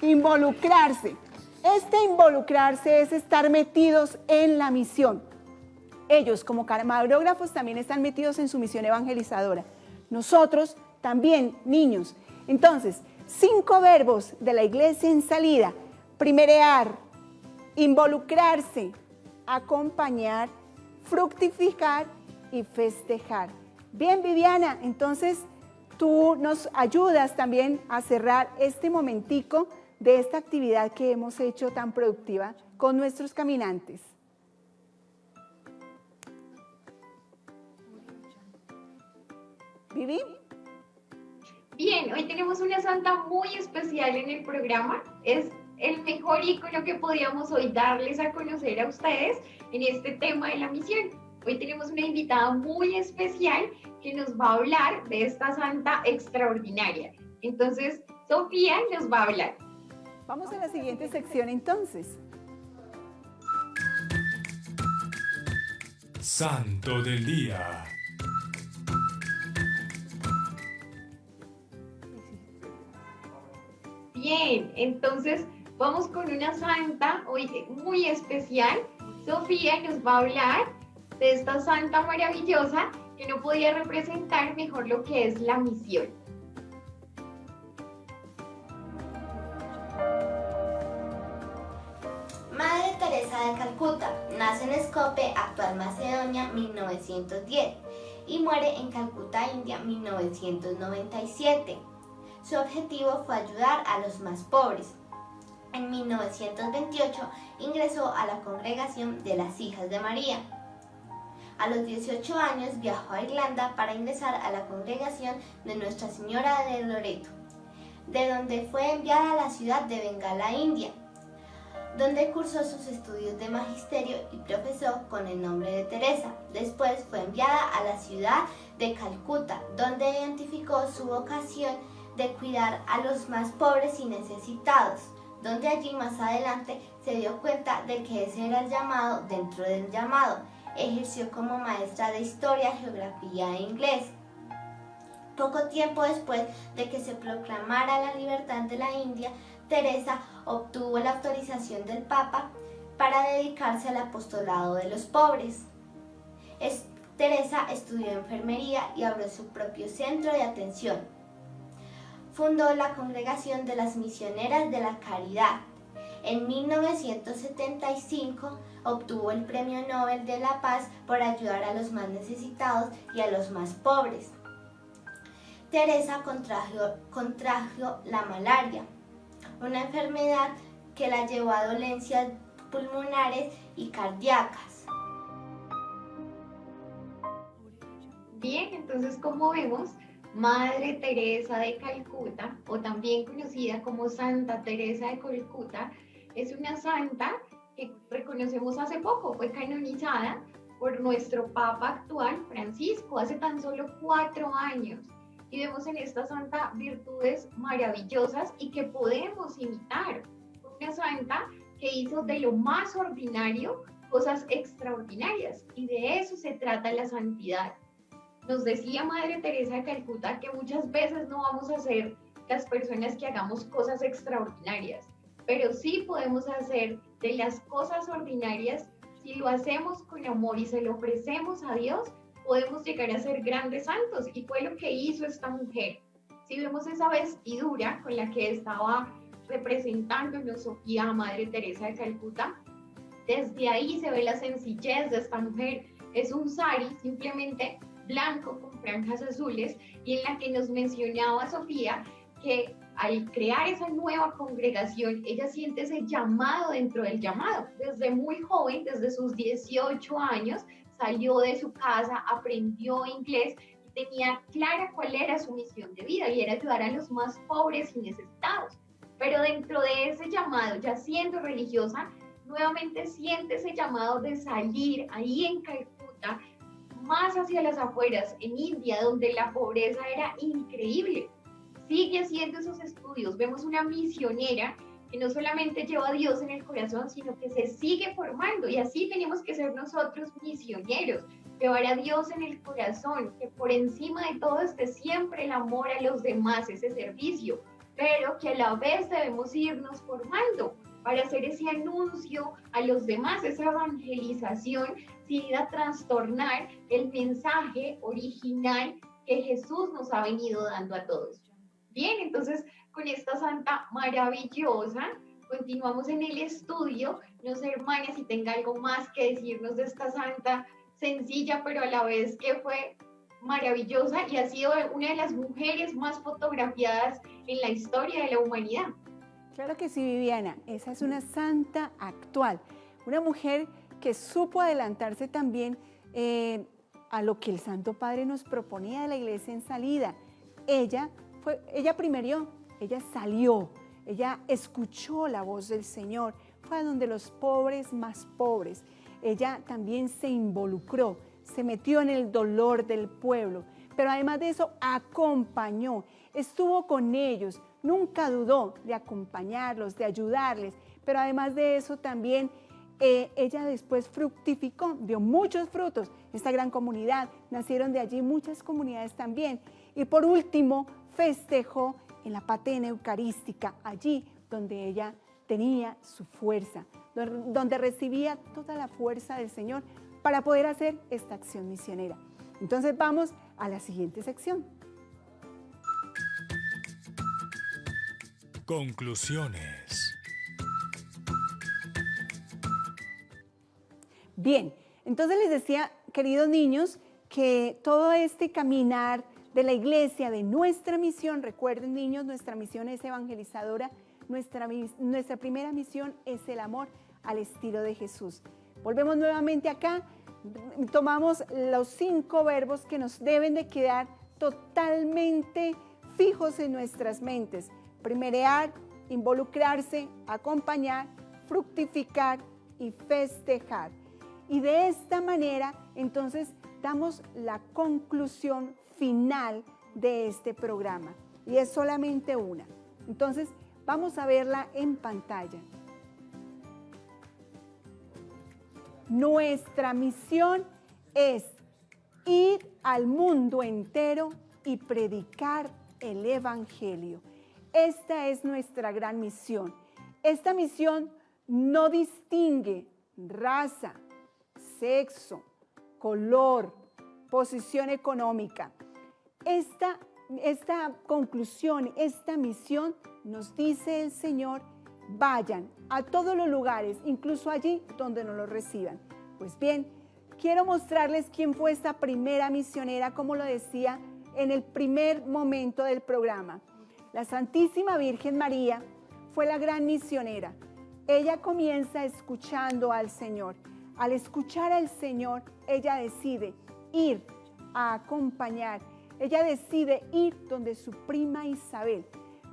Involucrarse. Este involucrarse es estar metidos en la misión. Ellos, como camarógrafos, también están metidos en su misión evangelizadora. Nosotros también, niños. Entonces, 5 verbos de la iglesia en salida: primerear, involucrarse, acompañar, fructificar y festejar. Bien, Viviana, entonces tú nos ayudas también a cerrar este momentico de esta actividad que hemos hecho tan productiva con nuestros caminantes. ¿Vivi? Bien, hoy tenemos una santa muy especial en el programa. Es el mejor ícono que podíamos hoy darles a conocer a ustedes en este tema de la misión. Hoy tenemos una invitada muy especial que nos va a hablar de esta santa extraordinaria. Entonces, Sofía nos va a hablar. Vamos a la siguiente sección entonces. Santo del Día. Bien, entonces vamos con una santa hoy muy especial. Sofía nos va a hablar de esta santa maravillosa que no podía representar mejor lo que es la misión. Madre Teresa de Calcuta nace en Skopje, actual Macedonia, 1910 y muere en Calcuta, India, 1997. Su objetivo fue ayudar a los más pobres. En 1928 ingresó a la congregación de las Hijas de María. A los 18 años viajó a Irlanda para ingresar a la congregación de Nuestra Señora de Loreto, de donde fue enviada a la ciudad de Bengala, India, donde cursó sus estudios de magisterio y profesó con el nombre de Teresa. Después fue enviada a la ciudad de Calcuta, donde identificó su vocación de cuidar a los más pobres y necesitados, donde allí más adelante se dio cuenta de que ese era el llamado dentro del llamado. Ejerció como maestra de historia, geografía e inglés. Poco tiempo después de que se proclamara la libertad de la India, Teresa obtuvo la autorización del Papa para dedicarse al apostolado de los pobres. Teresa estudió enfermería y abrió su propio centro de atención. Fundó la Congregación de las Misioneras de la Caridad. En 1975 obtuvo el Premio Nobel de la Paz por ayudar a los más necesitados y a los más pobres. Teresa contrajo la malaria, una enfermedad que la llevó a dolencias pulmonares y cardíacas. Bien, entonces como vemos, Madre Teresa de Calcuta, o también conocida como Santa Teresa de Calcuta, es una santa que reconocemos hace poco, fue canonizada por nuestro Papa actual, Francisco, hace tan solo 4 años. Y vemos en esta santa virtudes maravillosas y que podemos imitar. Una santa que hizo de lo más ordinario cosas extraordinarias, y de eso se trata la santidad. Nos decía Madre Teresa de Calcuta que muchas veces no vamos a ser las personas que hagamos cosas extraordinarias, pero sí podemos hacer de las cosas ordinarias, si lo hacemos con amor y se lo ofrecemos a Dios, podemos llegar a ser grandes santos, y fue lo que hizo esta mujer. Si vemos esa vestidura con la que estaba representándonos Sofía, Madre Teresa de Calcuta, desde ahí se ve la sencillez de esta mujer. Es un sari simplemente blanco con franjas azules, y en la que nos mencionaba Sofía que al crear esa nueva congregación, ella siente ese llamado dentro del llamado. Desde muy joven, desde sus 18 años, salió de su casa, aprendió inglés y tenía clara cuál era su misión de vida, y era ayudar a los más pobres y necesitados. Pero dentro de ese llamado, ya siendo religiosa, nuevamente siente ese llamado de salir ahí en Calcuta, más hacia las afueras, en India, donde la pobreza era increíble. Sigue haciendo esos estudios. Vemos una misionera que no solamente lleva a Dios en el corazón, sino que se sigue formando, y así tenemos que ser nosotros misioneros, llevar a Dios en el corazón, que por encima de todo esté siempre el amor a los demás, ese servicio, pero que a la vez debemos irnos formando para hacer ese anuncio a los demás, esa evangelización, sin ir a trastornar el mensaje original que Jesús nos ha venido dando a todos. Bien, entonces con esta santa maravillosa continuamos en el estudio. No sé, hermana, si tenga algo más que decirnos de esta santa sencilla, pero a la vez que fue maravillosa y ha sido una de las mujeres más fotografiadas en la historia de la humanidad. Claro que sí, Viviana, esa es una santa actual, una mujer que supo adelantarse también a lo que el Santo Padre nos proponía de la iglesia en salida. Ella primero, ella salió, ella escuchó la voz del Señor, fue a donde los pobres más pobres. Ella también se involucró, se metió en el dolor del pueblo, pero además de eso acompañó, estuvo con ellos, nunca dudó de acompañarlos, de ayudarles, pero además de eso también ella después fructificó, dio muchos frutos. Esta gran comunidad, nacieron de allí muchas comunidades también. Y por último, festejó en la patena eucarística, allí donde ella tenía su fuerza, donde recibía toda la fuerza del Señor para poder hacer esta acción misionera. Entonces vamos a la siguiente sección. Conclusiones. Bien, entonces les decía, queridos niños, que todo este caminar de la iglesia, de nuestra misión, recuerden niños, nuestra misión es evangelizadora, nuestra primera misión es el amor al estilo de Jesús. Volvemos nuevamente acá, tomamos los 5 verbos que nos deben de quedar totalmente fijos en nuestras mentes. Primerear, involucrarse, acompañar, fructificar y festejar. Y de esta manera, entonces, damos la conclusión final de este programa. Y es solamente una. Entonces, vamos a verla en pantalla. Nuestra misión es ir al mundo entero y predicar el Evangelio. Esta es nuestra gran misión. Esta misión no distingue raza, sexo, color, posición económica. Esta conclusión, esta misión, nos dice el Señor, vayan a todos los lugares, incluso allí donde no los reciban. Pues bien, quiero mostrarles quién fue esta primera misionera, como lo decía en el primer momento del programa. La Santísima Virgen María fue la gran misionera. Ella comienza escuchando al Señor. Al escuchar al Señor, ella decide ir a acompañar. Ella decide ir donde su prima Isabel.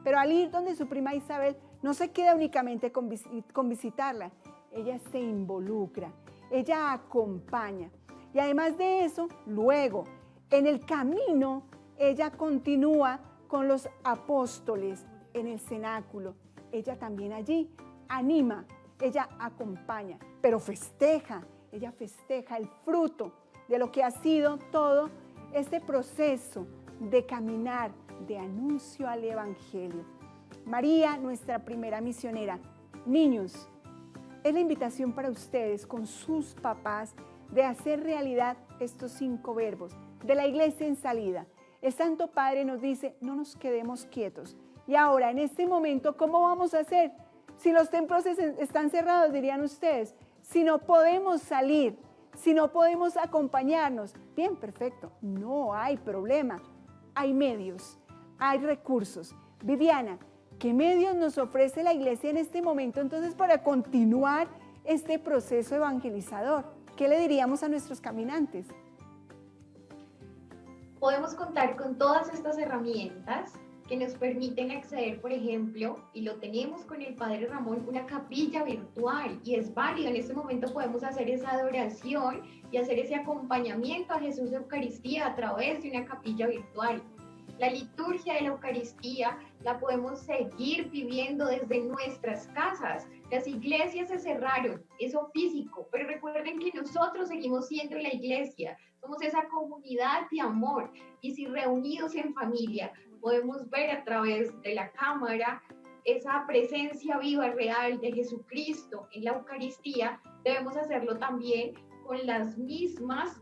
Pero al ir donde su prima Isabel, no se queda únicamente con visitarla. Ella se involucra, ella acompaña. Y además de eso, luego, en el camino, ella continúa con los apóstoles en el cenáculo. Ella también allí anima, ella acompaña, pero festeja. Ella festeja el fruto de lo que ha sido todo este proceso de caminar, de anuncio al Evangelio. María, nuestra primera misionera. Niños, es la invitación para ustedes con sus papás de hacer realidad estos 5 verbos de la iglesia en salida. El Santo Padre nos dice, no nos quedemos quietos. Y ahora, en este momento, ¿cómo vamos a hacer? Si los templos están cerrados, dirían ustedes, si no podemos salir, si no podemos acompañarnos, bien, perfecto, no hay problema. Hay medios, hay recursos. Viviana, ¿qué medios nos ofrece la iglesia en este momento entonces para continuar este proceso evangelizador? ¿Qué le diríamos a nuestros caminantes? Podemos contar con todas estas herramientas que nos permiten acceder, por ejemplo, y lo tenemos con el Padre Ramón, una capilla virtual, y es válido. En este momento podemos hacer esa adoración y hacer ese acompañamiento a Jesús de Eucaristía a través de una capilla virtual. La liturgia de la Eucaristía la podemos seguir viviendo desde nuestras casas. Las iglesias se cerraron, eso físico, pero recuerden que nosotros seguimos siendo la iglesia, somos esa comunidad de amor, y si reunidos en familia podemos ver a través de la cámara esa presencia viva, real de Jesucristo en la Eucaristía, debemos hacerlo también con las mismas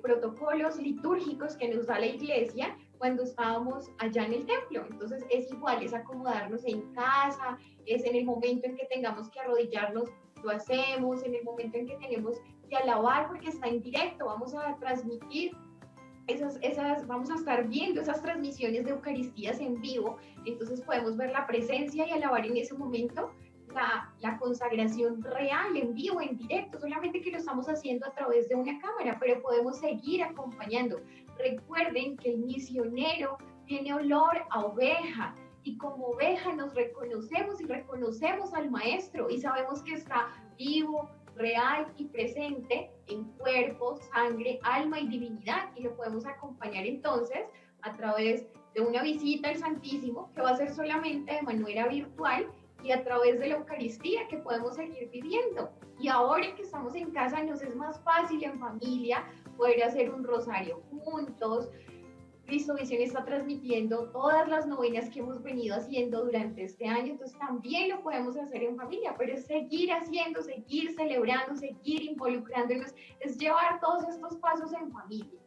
protocolos litúrgicos que nos da la iglesia cuando estábamos allá en el templo. Entonces es igual, es acomodarnos en casa, es en el momento en que tengamos que arrodillarnos, lo hacemos, en el momento en que tenemos que alabar porque está en directo, vamos a transmitir vamos a estar viendo esas transmisiones de Eucaristías en vivo, entonces podemos ver la presencia y alabar en ese momento la consagración real, en vivo, en directo, solamente que lo estamos haciendo a través de una cámara, pero podemos seguir acompañando. Recuerden que el misionero tiene olor a oveja, y como oveja nos reconocemos y reconocemos al Maestro, y sabemos que está vivo, real y presente en cuerpo, sangre, alma y divinidad, y lo podemos acompañar entonces a través de una visita al Santísimo, que va a ser solamente de manera virtual, y a través de la Eucaristía que podemos seguir viviendo. Y ahora que estamos en casa nos es más fácil en familia poder hacer un rosario juntos. Cristovisión está transmitiendo todas las novenas que hemos venido haciendo durante este año, entonces también lo podemos hacer en familia, pero es seguir haciendo, seguir celebrando, seguir involucrándonos, es llevar todos estos pasos en familia.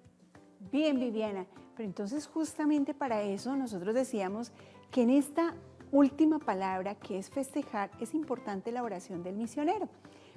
Bien, Viviana, pero entonces justamente para eso nosotros decíamos que en esta última palabra, que es festejar, es importante la oración del misionero.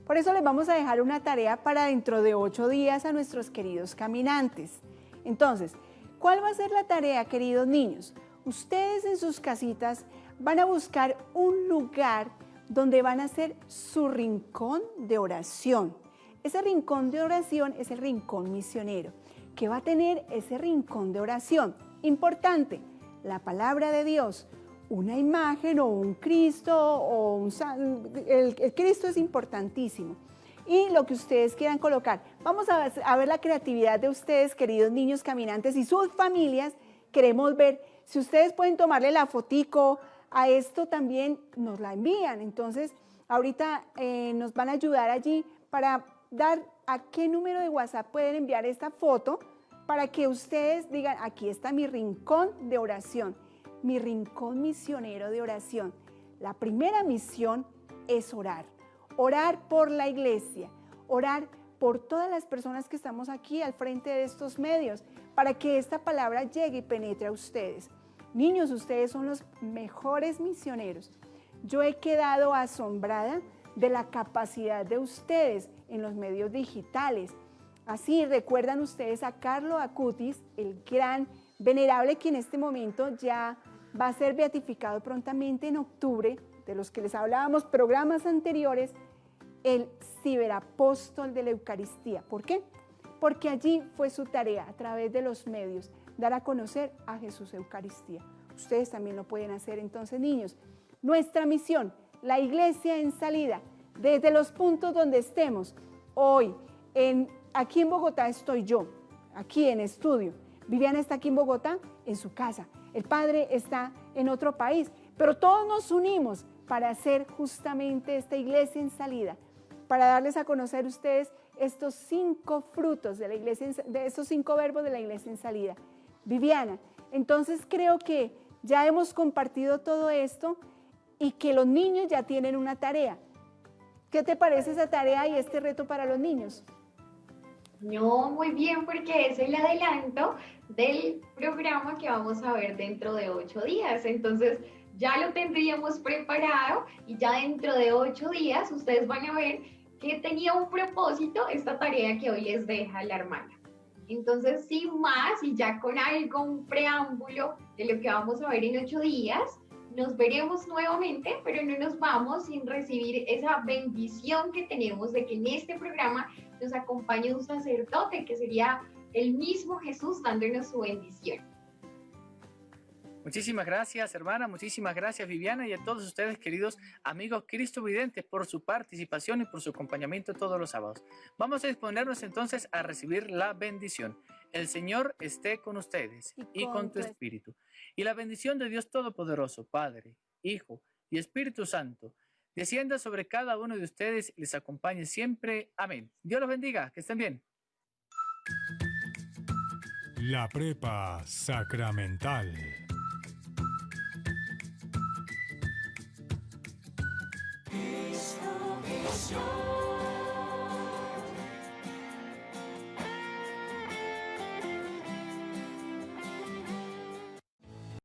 Por eso les vamos a dejar una tarea para dentro de 8 días a nuestros queridos caminantes. Entonces, ¿cuál va a ser la tarea, queridos niños? Ustedes en sus casitas van a buscar un lugar donde van a hacer su rincón de oración. Ese rincón de oración es el rincón misionero. ¿Qué va a tener ese rincón de oración? Importante, la palabra de Dios, una imagen o un Cristo o el Cristo es importantísimo. Y lo que ustedes quieran colocar. Vamos a ver la creatividad de ustedes, queridos niños caminantes y sus familias. Queremos ver si ustedes pueden tomarle la fotico a esto, también nos la envían. Entonces, ahorita nos van a ayudar allí para dar a qué número de WhatsApp pueden enviar esta foto para que ustedes digan, aquí está mi rincón de oración, mi rincón misionero de oración. La primera misión es orar. Orar por la iglesia, orar por todas las personas que estamos aquí al frente de estos medios, para que esta palabra llegue y penetre a ustedes. Niños, ustedes son los mejores misioneros. Yo he quedado asombrada de la capacidad de ustedes en los medios digitales. Así, recuerdan ustedes a Carlo Acutis, el gran venerable que en este momento ya va a ser beatificado prontamente en octubre, de los que les hablábamos programas anteriores, el ciberapóstol de la Eucaristía. ¿Por qué? Porque allí fue su tarea, a través de los medios, dar a conocer a Jesús Eucaristía. Ustedes también lo pueden hacer. Entonces, niños, nuestra misión, la iglesia en salida, desde los puntos donde estemos. Hoy, aquí en Bogotá estoy yo, aquí en estudio. Viviana está aquí en Bogotá, en su casa. El padre está en otro país, pero todos nos unimos para hacer justamente esta iglesia en salida, para darles a conocer a ustedes estos 5 frutos de la iglesia, de estos 5 verbos de la iglesia en salida. Viviana, entonces creo que ya hemos compartido todo esto y que los niños ya tienen una tarea. ¿Qué te parece esa tarea y este reto para los niños? No, muy bien, porque es el adelanto del programa que vamos a ver dentro de 8 días. Entonces, ya lo tendríamos preparado y ya dentro de 8 días ustedes van a ver que tenía un propósito esta tarea que hoy les deja la hermana. Entonces, sin más y ya con algo, un preámbulo de lo que vamos a ver en 8 días, nos veremos nuevamente, pero no nos vamos sin recibir esa bendición que tenemos de que en este programa nos acompañe un sacerdote, que sería el mismo Jesús dándonos su bendición. Muchísimas gracias, hermana, muchísimas gracias, Viviana, y a todos ustedes, queridos amigos cristovidentes, por su participación y por su acompañamiento todos los sábados. Vamos a disponernos entonces a recibir la bendición. El Señor esté con ustedes y con tu espíritu. Y la bendición de Dios Todopoderoso, Padre, Hijo y Espíritu Santo, descienda sobre cada uno de ustedes y les acompañe siempre. Amén. Dios los bendiga, que estén bien. La prepa sacramental.